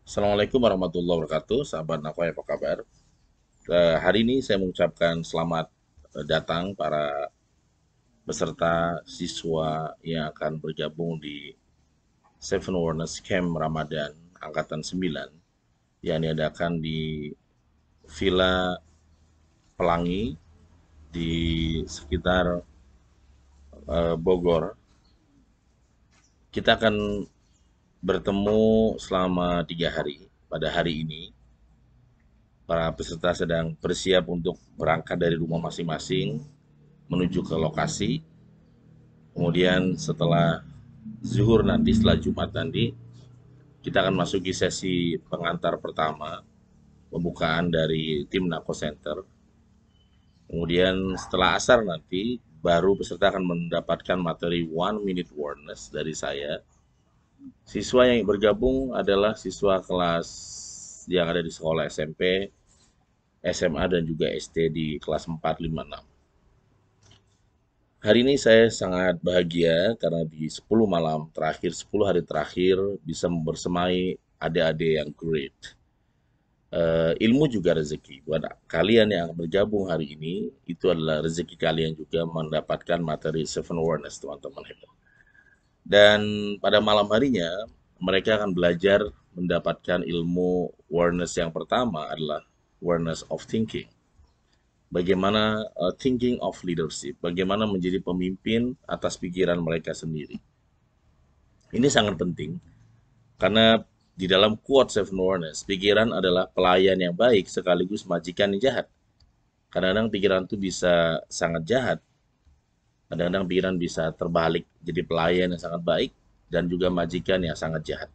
Assalamualaikum warahmatullahi wabarakatuh, sahabat Nakoy, apa kabar? Hari ini saya mengucapkan selamat datang para peserta siswa yang akan bergabung di Seven Wellness Camp Ramadan Angkatan 9 yang diadakan di Villa Pelangi di sekitar Bogor. Kita akan bertemu selama 3 hari. Pada hari ini, para peserta sedang bersiap untuk berangkat dari rumah masing-masing menuju ke lokasi. Kemudian setelah zuhur nanti, setelah Jumat nanti, kita akan masuki sesi pengantar pertama, pembukaan dari tim Nako Center. Kemudian setelah asar nanti, baru peserta akan mendapatkan materi 1 minute awareness dari saya. Siswa yang bergabung adalah siswa kelas yang ada di sekolah SMP, SMA, dan juga SD di kelas 4, 5, 6. Hari ini saya sangat bahagia karena di 10 malam terakhir, 10 hari terakhir bisa membersamai adik-adik yang great. Ilmu juga rezeki. Buat kalian yang bergabung hari ini, itu adalah rezeki kalian juga mendapatkan materi Seven Awareness, teman-teman. Dan pada malam harinya, mereka akan belajar mendapatkan ilmu awareness yang pertama adalah awareness of thinking. Bagaimana thinking of leadership, bagaimana menjadi pemimpin atas pikiran mereka sendiri. Ini sangat penting karena di dalam quote Seven Awareness, pikiran adalah pelayan yang baik sekaligus majikan yang jahat. Kadang-kadang pikiran itu bisa sangat jahat, kadang-kadang pikiran bisa terbalik jadi pelayan yang sangat baik dan juga majikan yang sangat jahat.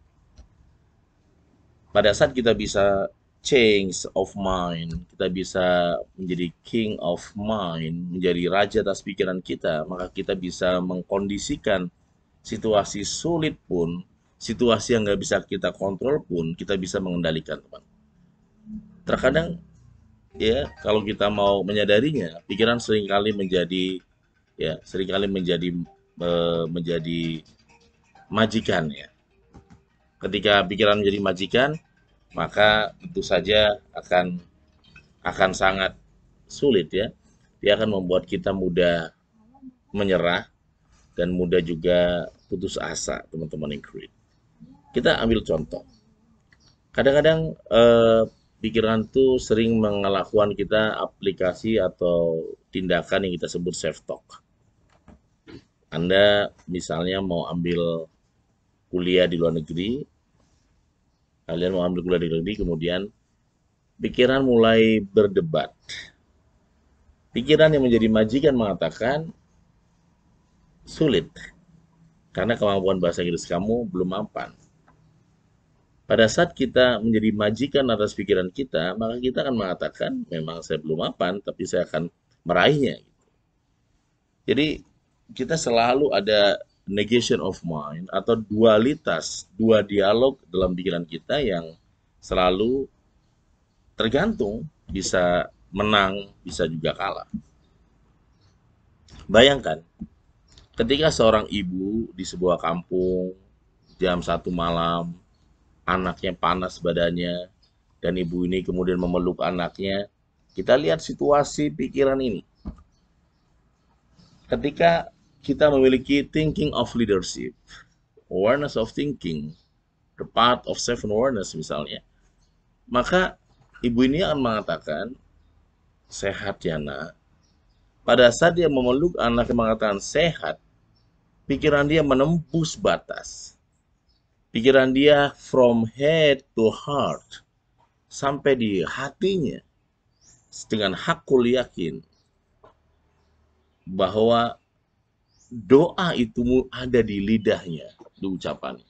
Pada saat kita bisa change of mind, kita bisa menjadi king of mind, menjadi raja atas pikiran kita, maka kita bisa mengkondisikan situasi sulit pun, situasi yang nggak bisa kita kontrol pun, kita bisa mengendalikan, teman. Terkadang, ya, kalau kita mau menyadarinya, pikiran seringkali menjadi majikan, ya. Ketika pikiran menjadi majikan, maka tentu saja akan sangat sulit, ya. Dia akan membuat kita mudah menyerah dan mudah juga putus asa, teman-teman yang create. Kita ambil contoh. Kadang-kadang pikiran tuh sering melakukan kita aplikasi atau tindakan yang kita sebut self talk. Anda misalnya mau ambil kuliah di luar negeri, kalian mau ambil kuliah di luar negeri, kemudian pikiran mulai berdebat. Pikiran yang menjadi majikan mengatakan sulit karena kemampuan bahasa Inggris kamu belum mampan. Pada saat kita menjadi majikan atas pikiran kita, maka kita akan mengatakan memang saya belum mampan, tapi saya akan meraihnya. Jadi kita selalu ada negation of mind atau dualitas, dua dialog dalam pikiran kita yang selalu tergantung, bisa menang, bisa juga kalah. Bayangkan, ketika seorang ibu di sebuah kampung jam 1 malam, anaknya panas badannya, dan ibu ini kemudian memeluk anaknya, kita lihat situasi pikiran ini. Ketika kita memiliki thinking of leadership, awareness of thinking, the part of seven awareness misalnya, maka ibu ini akan mengatakan, sehat ya nak. Pada saat dia memeluk anak yang mengatakan sehat, pikiran dia menembus batas. Pikiran dia from head to heart, sampai di hatinya, dengan hakul yakin bahwa doa itu ada di lidahnya, di ucapannya.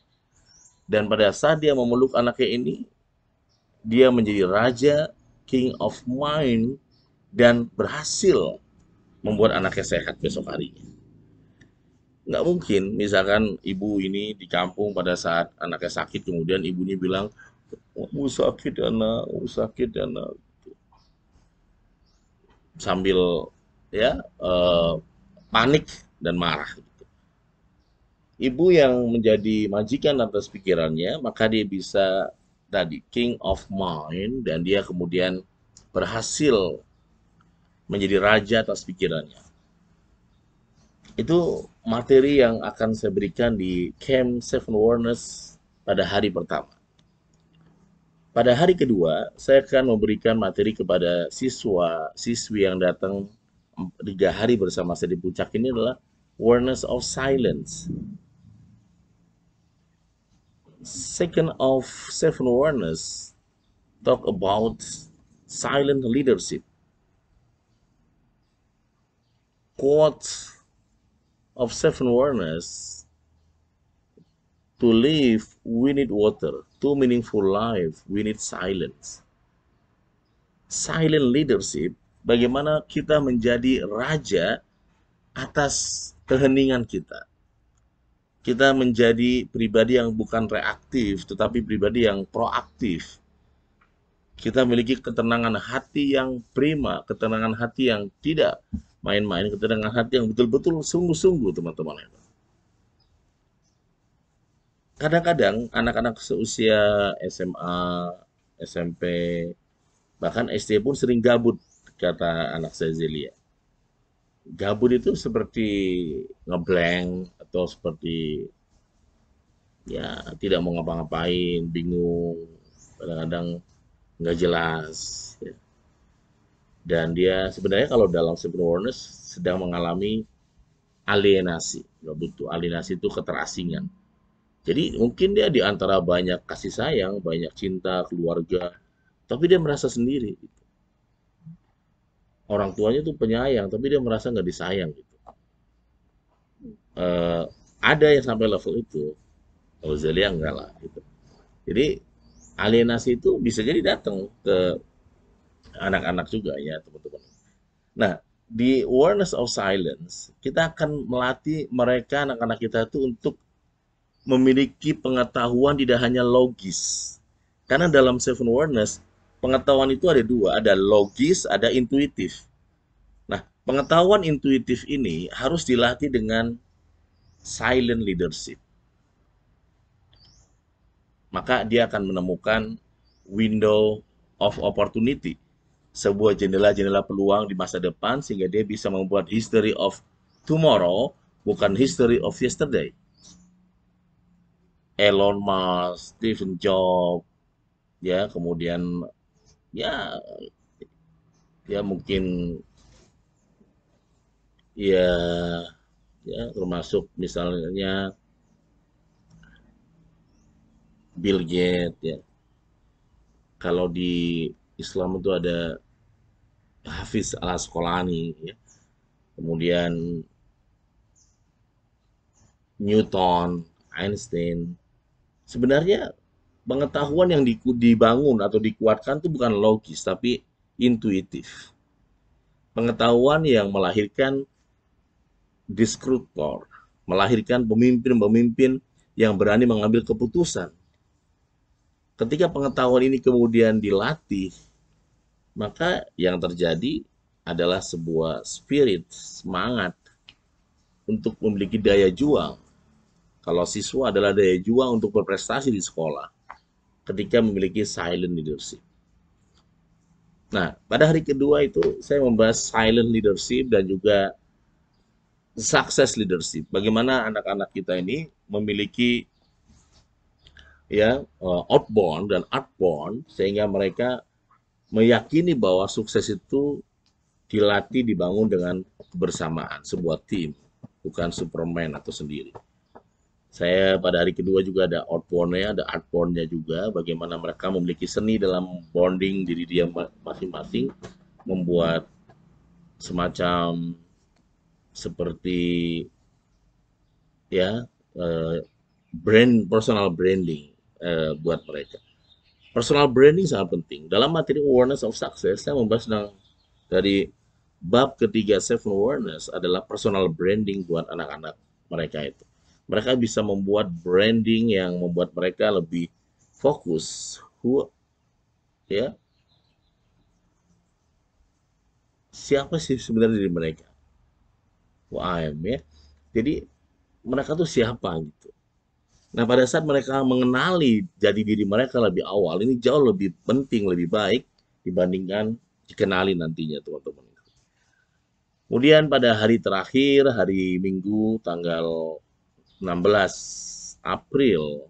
Dan pada saat dia memeluk anaknya ini, dia menjadi raja, king of mind, dan berhasil membuat anaknya sehat besok harinya. Nggak mungkin, misalkan ibu ini di kampung pada saat anaknya sakit, kemudian ibunya bilang, oh, sakit anak, oh, sakit anak. Sambil ya panik dan marah. Ibu yang menjadi majikan atas pikirannya, maka dia bisa tadi King of Mind, dan dia kemudian berhasil menjadi raja atas pikirannya. Itu materi yang akan saya berikan di Camp Seven Wonders pada hari pertama. Pada hari kedua, saya akan memberikan materi kepada siswa-siswi yang datang 3 hari bersama saya di puncak ini adalah Awareness of Silence. Second of Seven Awareness talk about silent leadership. Quote of Seven Awareness: to live, we need water. To meaningful life, we need silence. Silent leadership, bagaimana kita menjadi raja atas keheningan kita. Kita menjadi pribadi yang bukan reaktif, tetapi pribadi yang proaktif. Kita memiliki ketenangan hati yang prima, ketenangan hati yang tidak main-main, ketenangan hati yang betul-betul sungguh-sungguh, teman-teman. Kadang-kadang anak-anak seusia SMA, SMP, bahkan SD pun sering gabut, kata anak saya Zelia. Gabut itu seperti ngeblank atau seperti ya tidak mau ngapa-ngapain, bingung, kadang-kadang nggak jelas. Ya. Dan dia sebenarnya kalau dalam self awareness sedang mengalami alienasi. Betul, alienasi itu keterasingan. Jadi mungkin dia di antara banyak kasih sayang, banyak cinta, keluarga, tapi dia merasa sendiri. Orang tuanya tuh penyayang, tapi dia merasa nggak disayang gitu. Eh, ada yang sampai level itu, kalau Zelia enggak lah. Gitu. Jadi alienasi itu bisa jadi datang ke anak-anak juga ya teman-teman. Nah, di awareness of silence, kita akan melatih mereka, anak-anak kita itu untuk memiliki pengetahuan tidak hanya logis. Karena dalam seven awareness, pengetahuan itu ada dua, ada logis, ada intuitif. Nah, pengetahuan intuitif ini harus dilatih dengan silent leadership. Maka dia akan menemukan window of opportunity, sebuah jendela-jendela peluang di masa depan sehingga dia bisa membuat history of tomorrow, bukan history of yesterday. Elon Musk, Stephen Jobs, ya kemudian ya ya mungkin ya ya termasuk misalnya Bill Gates ya. Kalau di Islam itu ada Hafiz al Asqalani ya. Kemudian Newton, Einstein. Sebenarnya pengetahuan yang dibangun atau dikuatkan itu bukan logis tapi intuitif. Pengetahuan yang melahirkan disruptor, melahirkan pemimpin-pemimpin yang berani mengambil keputusan. Ketika pengetahuan ini kemudian dilatih, maka yang terjadi adalah sebuah spirit, semangat untuk memiliki daya juang. Kalau siswa adalah daya juang untuk berprestasi di sekolah ketika memiliki silent leadership. Nah, pada hari kedua itu saya membahas silent leadership dan juga success leadership. Bagaimana anak-anak kita ini memiliki ya outbound dan outbound sehingga mereka meyakini bahwa sukses itu dilatih dibangun dengan kebersamaan sebuah tim, bukan Superman atau sendiri. Saya pada hari kedua juga ada outbound-nya, ada outbound-nya juga, bagaimana mereka memiliki seni dalam bonding diri dia masing-masing, membuat semacam seperti ya personal branding buat mereka. Personal branding sangat penting. Dalam materi awareness of success, saya membahas dari bab ketiga seven awareness adalah personal branding buat anak-anak mereka itu. Mereka bisa membuat branding yang membuat mereka lebih fokus. Ya, siapa sih sebenarnya diri mereka? Who I am ya. Jadi mereka tuh siapa gitu. Nah, pada saat mereka mengenali jati diri mereka lebih awal, ini jauh lebih penting, lebih baik dibandingkan dikenali nantinya, teman-teman. Kemudian pada hari terakhir, hari Minggu, tanggal 16 April,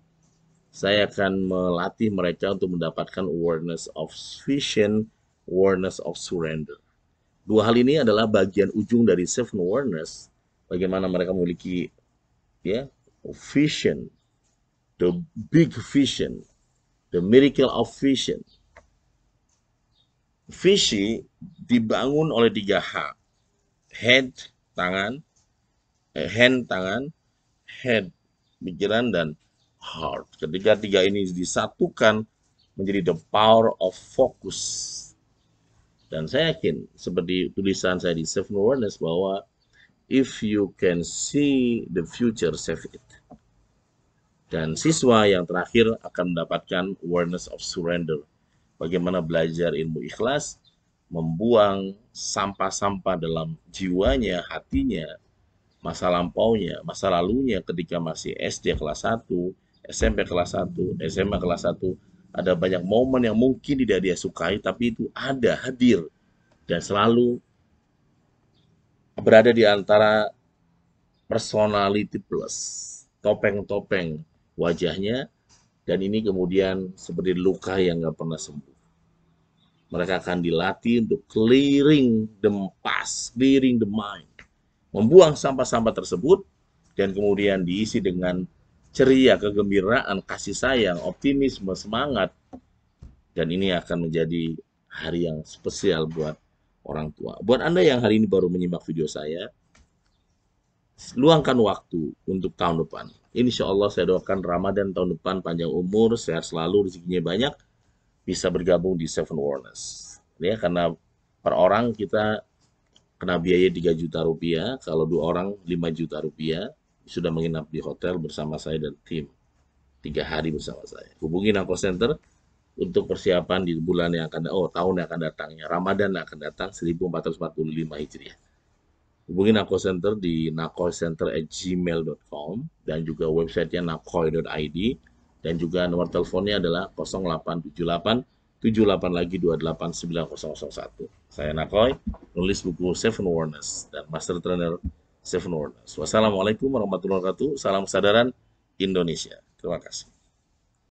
saya akan melatih mereka untuk mendapatkan awareness of vision, awareness of surrender. Dua hal ini adalah bagian ujung dari self awareness. Bagaimana mereka memiliki ya vision, the big vision, the miracle of vision. Visi dibangun oleh 3H. Head, tangan, hand, tangan, head, pikiran, dan heart. Ketika tiga ini disatukan menjadi the power of focus. Dan saya yakin, seperti tulisan saya di Self Awareness, bahwa if you can see the future, save it. Dan siswa yang terakhir akan mendapatkan awareness of surrender. Bagaimana belajar ilmu ikhlas, membuang sampah-sampah dalam jiwanya, hatinya, masa lampaunya, masa lalunya ketika masih SD kelas 1, SMP kelas 1, SMA kelas 1. Ada banyak momen yang mungkin tidak dia sukai, tapi itu ada, hadir. Dan selalu berada di antara personality plus, topeng-topeng wajahnya, dan ini kemudian seperti luka yang nggak pernah sembuh. Mereka akan dilatih untuk clearing the past, clearing the mind, membuang sampah-sampah tersebut, dan kemudian diisi dengan ceria, kegembiraan, kasih sayang, optimisme, semangat, dan ini akan menjadi hari yang spesial buat orang tua. Buat Anda yang hari ini baru menyimak video saya, luangkan waktu untuk tahun depan. Insya Allah saya doakan Ramadan tahun depan panjang umur, sehat selalu, rezekinya banyak, bisa bergabung di Seven Awareness. Ya, karena per orang kita kena biaya 3 juta rupiah, kalau 2 orang 5 juta rupiah, sudah menginap di hotel bersama saya dan tim. 3 hari bersama saya. Hubungi Nako Center untuk persiapan di bulan yang akan tahun yang akan datangnya. Ramadan yang akan datang 1445 Hijriah. Hubungi Nako Center di nakoicenter@gmail.com dan juga websitenya nakoi.id, dan juga nomor teleponnya adalah 0878 78 lagi 28 9001. Saya Nakoi, nulis buku Seven Awareness dan Master Trainer Seven Awareness. Wassalamualaikum warahmatullahi wabarakatuh. Salam kesadaran Indonesia. Terima kasih.